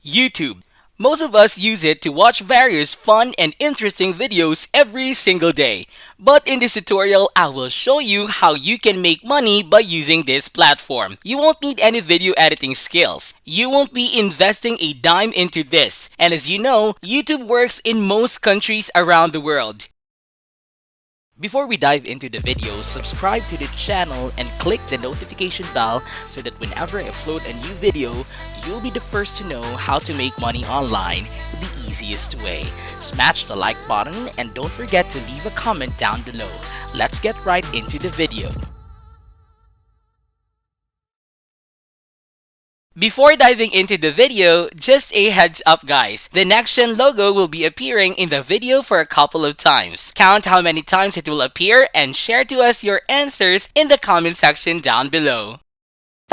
YouTube. Most of us use it to watch various fun and interesting videos every single day. But in this tutorial, I will show you how you can make money by using this platform. You won't need any video editing skills. You won't be investing a dime into this. And as you know, YouTube works in most countries around the world. Before we dive into the video, subscribe to the channel and click the notification bell so that whenever I upload a new video, you'll be the first to know how to make money online the easiest way. Smash the like button and don't forget to leave a comment down below. Let's get right into the video. Before diving into the video, just a heads up guys, the NexGen logo will be appearing in the video for a couple of times. Count how many times it will appear and share to us your answers in the comment section down below.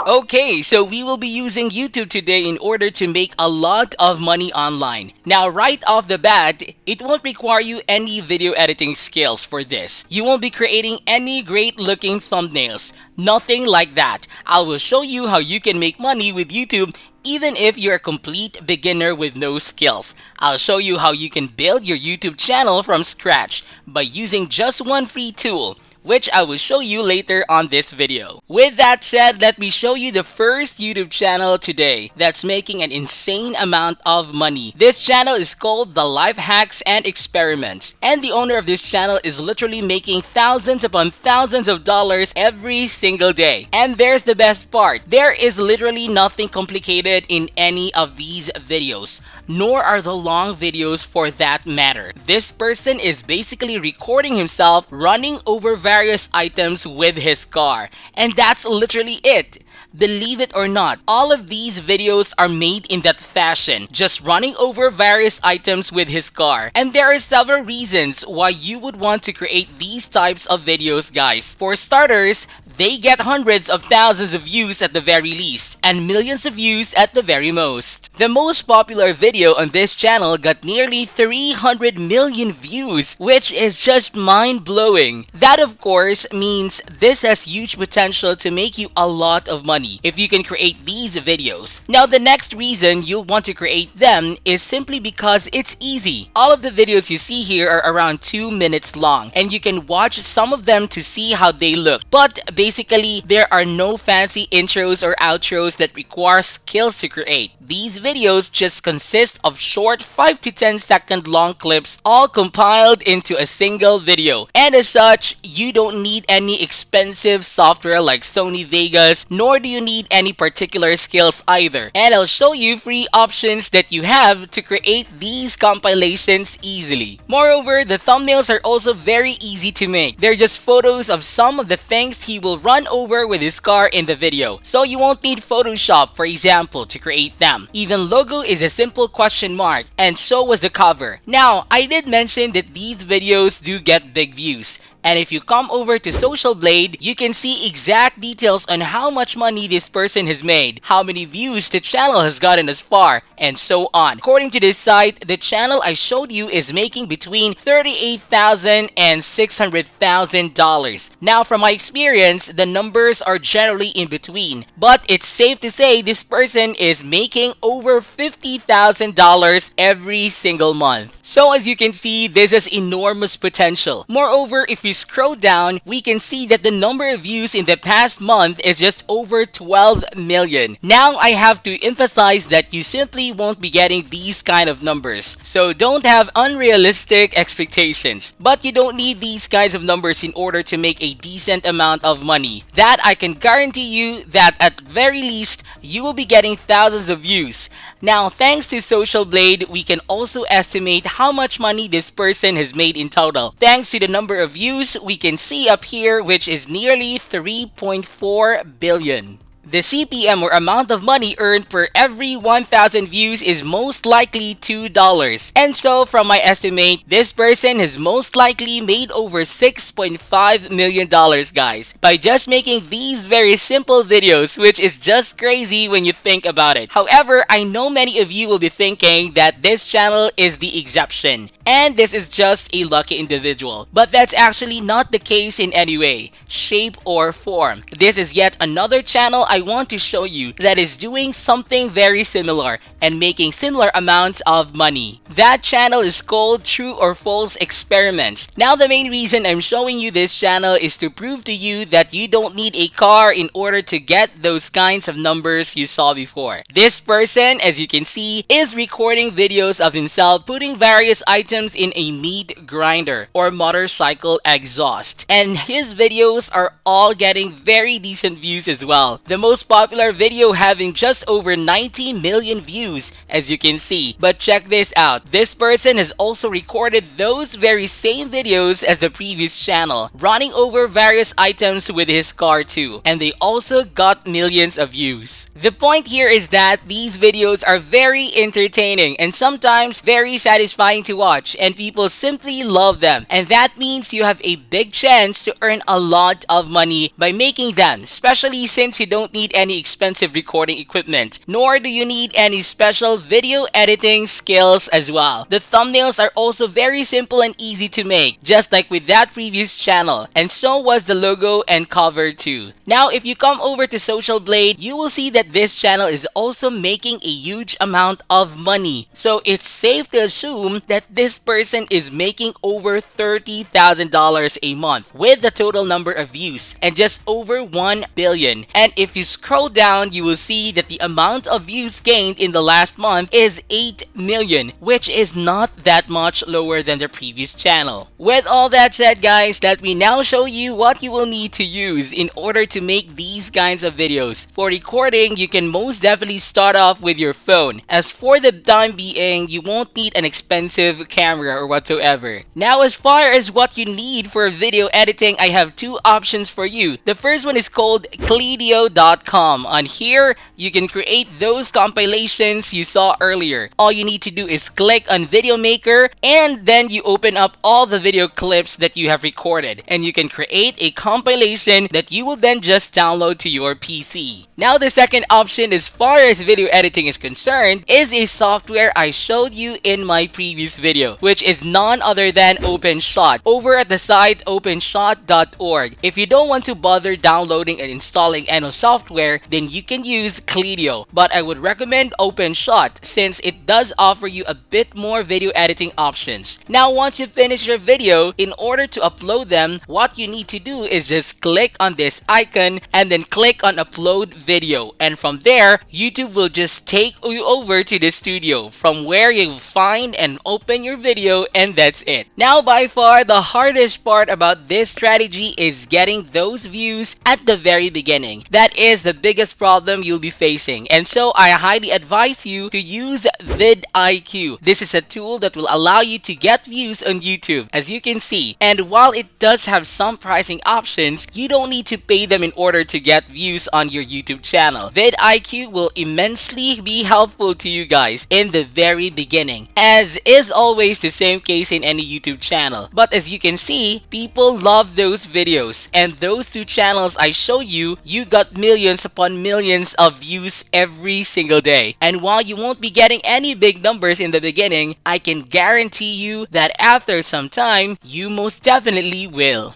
Okay, so we will be using YouTube today in order to make a lot of money online. Now, right off the bat, it won't require you any video editing skills for this. You won't be creating any great looking thumbnails. Nothing like that. I will show you how you can make money with YouTube even if you're a complete beginner with no skills. I'll show you how you can build your YouTube channel from scratch by using just one free tool, which I will show you later on this video. With that said, let me show you the first YouTube channel today that's making an insane amount of money. This channel is called The Life Hacks and Experiments, and the owner of this channel is literally making thousands upon thousands of dollars every single day. And there's the best part, there is literally nothing complicated in any of these videos, nor are the long videos for that matter. This person is basically recording himself running over various items with his car, and that's literally it. Believe it or not, all of these videos are made in that fashion, just running over various items with his car. And there are several reasons why you would want to create these types of videos, guys. For starters, they get hundreds of thousands of views at the very least, and millions of views at the very most. The most popular video on this channel got nearly 300 million views, which is just mind-blowing. That of course means this has huge potential to make you a lot of money if you can create these videos. Now the next reason you'll want to create them is simply because it's easy. All of the videos you see here are around 2 minutes long, and you can watch some of them to see how they look. But basically, there are no fancy intros or outros that require skills to create. These videos just consist of short 5 to 10 second long clips all compiled into a single video. And as such, you don't need any expensive software like Sony Vegas, nor do you need any particular skills either. And I'll show you free options that you have to create these compilations easily. Moreover, the thumbnails are also very easy to make. They're just photos of some of the things he will run over with his car in the video. So you won't need Photoshop, for example, to create them. Even logo is a simple question mark, and so was the cover. Now, I did mention that these videos do get big views. And if you come over to Social Blade, you can see exact details on how much money this person has made, how many views the channel has gotten as far, and so on. According to this site, the channel I showed you is making between $38,000 and $600,000. Now, from my experience, the numbers are generally in between, but it's safe to say this person is making over $50,000 every single month. So as you can see, this has enormous potential. Moreover, if you scroll down, we can see that the number of views in the past month is just over 12 million. Now, I have to emphasize that you simply won't be getting these kind of numbers. So don't have unrealistic expectations. But you don't need these kinds of numbers in order to make a decent amount of money. That I can guarantee you that at very least, you will be getting thousands of views. Now, thanks to Social Blade, we can also estimate how much money this person has made in total. Thanks to the number of views we can see up here, which is nearly 3.4 billion. The CPM, or amount of money earned per every 1,000 views, is most likely $2. And so, from my estimate, this person has most likely made over $6.5 million, guys, by just making these very simple videos, which is just crazy when you think about it. However, I know many of you will be thinking that this channel is the exception, and this is just a lucky individual. But that's actually not the case in any way, shape, or form. This is yet another channel I want to show you that is doing something very similar and making similar amounts of money. That channel is called True or False Experiments. Now the main reason I'm showing you this channel is to prove to you that you don't need a car in order to get those kinds of numbers you saw before. This person, as you can see, is recording videos of himself putting various items in a meat grinder or motorcycle exhaust. And his videos are all getting very decent views as well. The most popular video having just over 90 million views, as you can see. But check this out. This person has also recorded those very same videos as the previous channel, running over various items with his car too. And they also got millions of views. The point here is that these videos are very entertaining and sometimes very satisfying to watch, and people simply love them. And that means you have a big chance to earn a lot of money by making them, especially since you don't need any expensive recording equipment, nor do you need any special video editing skills as well. The thumbnails are also very simple and easy to make, just like with that previous channel, and so was the logo and cover too. Now if you come over to Social Blade, you will see that this channel is also making a huge amount of money. So it's safe to assume that this person is making over $30,000 a month with the total number of views and just over 1 billion. And if you scroll down, you will see that the amount of views gained in the last month is 8 million, which is not that much lower than the previous channel. With all that said, guys, let me now show you what you will need to use in order to make these kinds of videos. For recording, you can most definitely start off with your phone. As for the time being, you won't need an expensive camera or whatsoever. Now, as far as what you need for video editing, I have two options for you. The first one is called Kledio.com. On here, you can create those compilations you saw earlier. All you need to do is click on Video Maker, and then you open up all the video clips that you have recorded, and you can create a compilation that you will then just download to your PC. Now the second option, as far as video editing is concerned, is a software I showed you in my previous video, which is none other than OpenShot, over at the site openshot.org. If you don't want to bother downloading and installing any software, then you can use Kledio, but I would recommend OpenShot since it does offer you a bit more video editing options. Now once you finish your video, in order to upload them, what you need to do is just click on this icon and then click on upload video, and from there YouTube will just take you over to the studio from where you find and open your video, and that's it. Now by far the hardest part about this strategy is getting those views at the very beginning. That is the biggest problem you'll be facing, and so I highly advise you to use vidIQ. This is a tool that will allow you to get views on YouTube, as you can see, and while it does have some pricing options, you don't need to pay them in order to get views on your YouTube channel. vidIQ will immensely be helpful to you guys in the very beginning, as is always the same case in any YouTube channel. But as you can see, people love those videos, and those two channels I show you, you got millions upon millions of views every single day. And while you won't be getting any big numbers in the beginning, I can guarantee you that after some time, you most definitely will.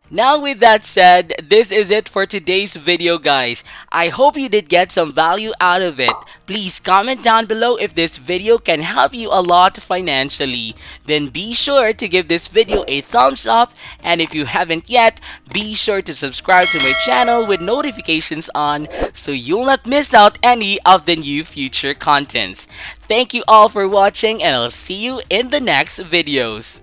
Now with that said, this is it for today's video, guys. I hope you did get some value out of it. Please comment down below if this video can help you a lot financially. Then be sure to give this video a thumbs up, and if you haven't yet, be sure to subscribe to my channel with notifications on so you'll not miss out any of the new future contents. Thank you all for watching, and I'll see you in the next videos.